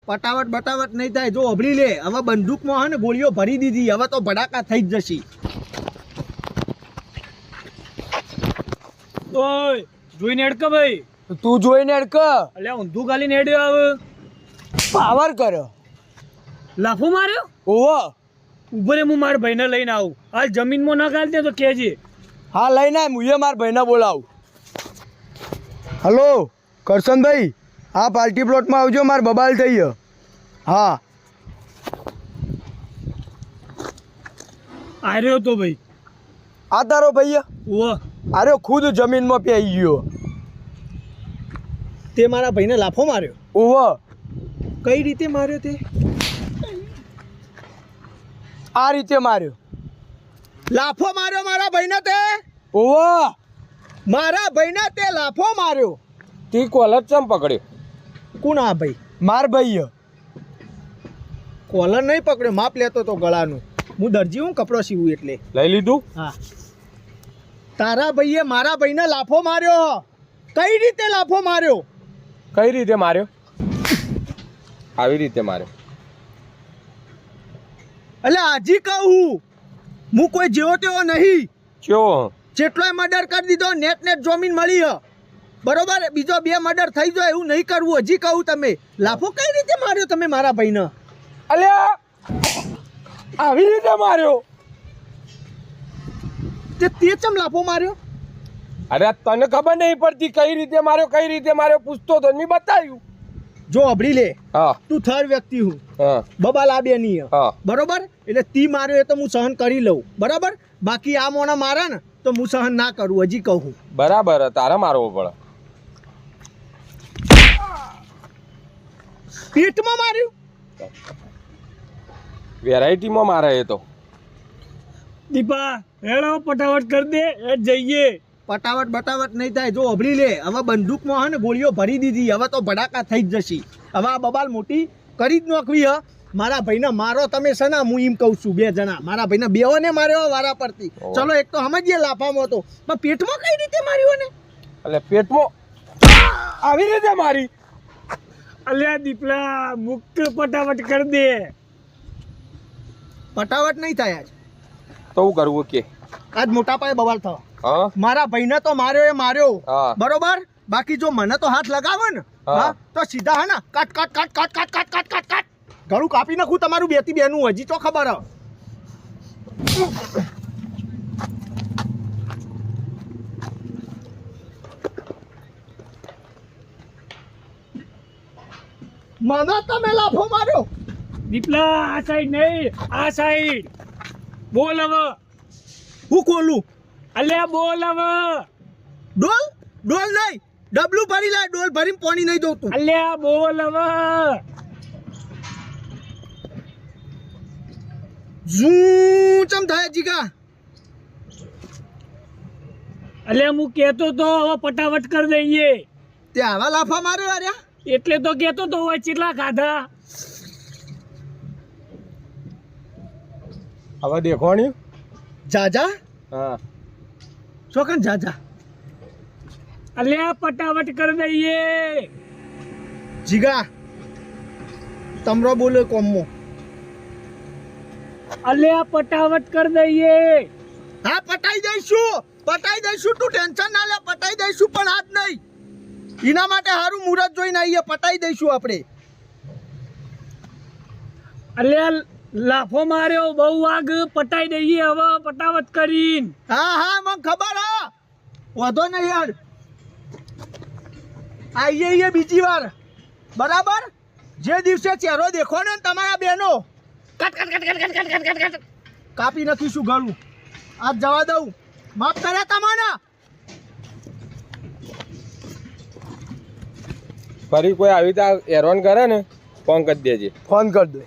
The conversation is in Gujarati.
પટાવટ બટાવટ નહીં થાય. જો અભળી લે, હવે બંદૂકમાં હે ને ગોળીઓ ભરી દીધી, હવે તો ભડાકા થઈ જ જશે. ઓય જોઈને હેડક ભાઈ. તું જોઈને હેડક. અલ્યા ઊંધું ગાલીને હેડ્યો આવે. પાવર કર્યો. લાફો માર્યો. ઓહો ઉભો રે, હું મારા ભાઈને લઈને આવું. હાલ જમીનમાં ના ગાલ દે તો કહેજે. હા લઈને આય, હું મારા ભાઈને બોલાવું. હલો કરશનભાઈ, હા પાર્ટી પ્લોટમાં આવજો, મારે બબાલ થઈ ગયો. હા આર્યો તો ભાઈ. આ તારો ભાઈ? ઓહ અરે ખુદ જમીનમાં પેઈ ગયો. તે મારા ભાઈને લાફો માર્યો? ઓહો. કઈ રીતે માર્યો તે? આ રીતે માર્યો. લાફો માર્યો મારા ભાઈને તે? ઓહો મારા ભાઈને તે લાફો માર્યો? તી કોલર ચમ પકડ્યો? કોણ આ ભાઈ? માર ભાઈ. કોલર નહીં પકડ્યો, માપ લેતો તો ગળાનું. હું દરજી હું, કપડો સીવું એટલે. લઈ લીધું? હા. તારા ભાઈએ મારા ભાઈને લાફો માર્યો. કઈ રીતે લાફો માર્યો? કઈ રીતે માર્યો? આવી રીતે માર્યો. એટલે હજી કહું, હું કોઈ જેવો તેવો નહીં. ચો જેટલોય મર્ડર કરી દીધો, નેટ જમીન મળી હ, બરોબર. બીજો 2 મર્ડર થઈ જાય એવું નહીં કરવું. હજી કહું, તમે લાફો કઈ રીતે માર્યો તમે મારા ભાઈને? અલ્યા આવી રીતે માર્યો. તે ચમ લાફો માર્યો? અરે તને ખબર નહીં પડતી કઈ રીતે માર્યો, કઈ રીતે માર્યો? પૂછતો તો મેં બતાવ્યું. જો અભળી લે, હા તું થર્ડ વ્યક્તિ હું, હા બબાલ આ બે ની હા બરોબર. એટલે તી માર્યો એ તો હું સહન કરી લઉં, બરાબર. બાકી આ મોણા મારે ને તો હું સહન ના કરું. હજી કહું બરાબર, તારે મારવો પડે. પેટમાં માર્યું? વેરાયટીમાં મારે એ તો. દીપા હેડો ફટાફટ કરી દે, એ જઈએ. પટાવટ બટાવટ નહીં થાય. જો અભળી લે, હવે બંદૂકમાં હે ને ગોળીઓ ભરી દીધી, હવે તો ભડાકા થઈ જ જશે. હવે આ બબાલ મોટી કરી જ નોખવી હ. મારા ભાઈને મારો તમે સના, હું એમ કહું છું. 2 જણા મારા ભાઈને બેઓને માર્યો વારા પરથી. ચલો એક તો સમજીએ લાફામાં તો, પણ પેટમાં કઈ રીતે માર્યો ને? એટલે પેટમાં આવી રીતે મારી. અલ્યા દીપલા મુક્ત ફટાફટ કરી દે. પટાવટ નહીં થાય આજ. તો હું કરવું કે આજ મોટા પાયે બવાલ થયો. હા મારા ભાઈને તો માર્યો એ માર્યો, હા બરોબર. બાકી જો મને તો હાથ લગાવે ને, હા, તો સીધા હે ને કાટ કાટ કાટ કાટ કાટ કાટ કાટ કાટ કાટ ગળું કાપી નાખું તમારું 2 થી 2 નું. હજી તો ખબર હ. મને તમે લાફો માર્યો? દીપલા આ સાઈડ નહીં, આ સાઈડ. બોલ હવે. હું ખોલું? અલ્યા બોલ હવે. ડોલ? ડોલ નહીં, ડબલું ભરી લાય. ડોલ ભરીને પાણી નહીં દઉં તું. અલ્યા બોલ હવે. ઝૂ ચમ થાય જીગા? અલ્યા હું કહેતો તો હવે ફટાફટ કરી દઈએ. તે આવા લાફા માર્યો અરે? એટલે તો કહેતો તો હોય કેટલા ખાધા. હવે દેખોણી. જાજા હા ચોકન જાજા. અલ્યા ફટાફટ કરી દઈએ. જીગા તમરો બોલો કોમો. અલ્યા ફટાફટ કરી દઈએ. હા પટાઈ દઈશું, પટાઈ દઈશું. તું ટેન્શન ના લે, પટાઈ દઈશું. પણ આજ નહીં, એના માટે સારું મુહૂર્ત જોઈને આવીએ. પટાઈ દઈશું આપણે. અલ્યા લાફો માર્યો બહુ વાગ, પટાઈ દઈએ હવે ફટાફટ કરીને. હા હા મને ખબર હા, વધો નહીં યાર. આવીએ બીજી વાર, બરાબર. જે દિવસે ચહેરો દેખો ને તમારા બેનો, cut cut cut cut cut cut cut cut કાપી નાખીશું ગળું. આજ જવા દઉં. માફ કર્યા તમારે? ફરી કોઈ આવી રીતે હેરાન કરે ને ફોન કરી દેજે. ફોન કરી દે.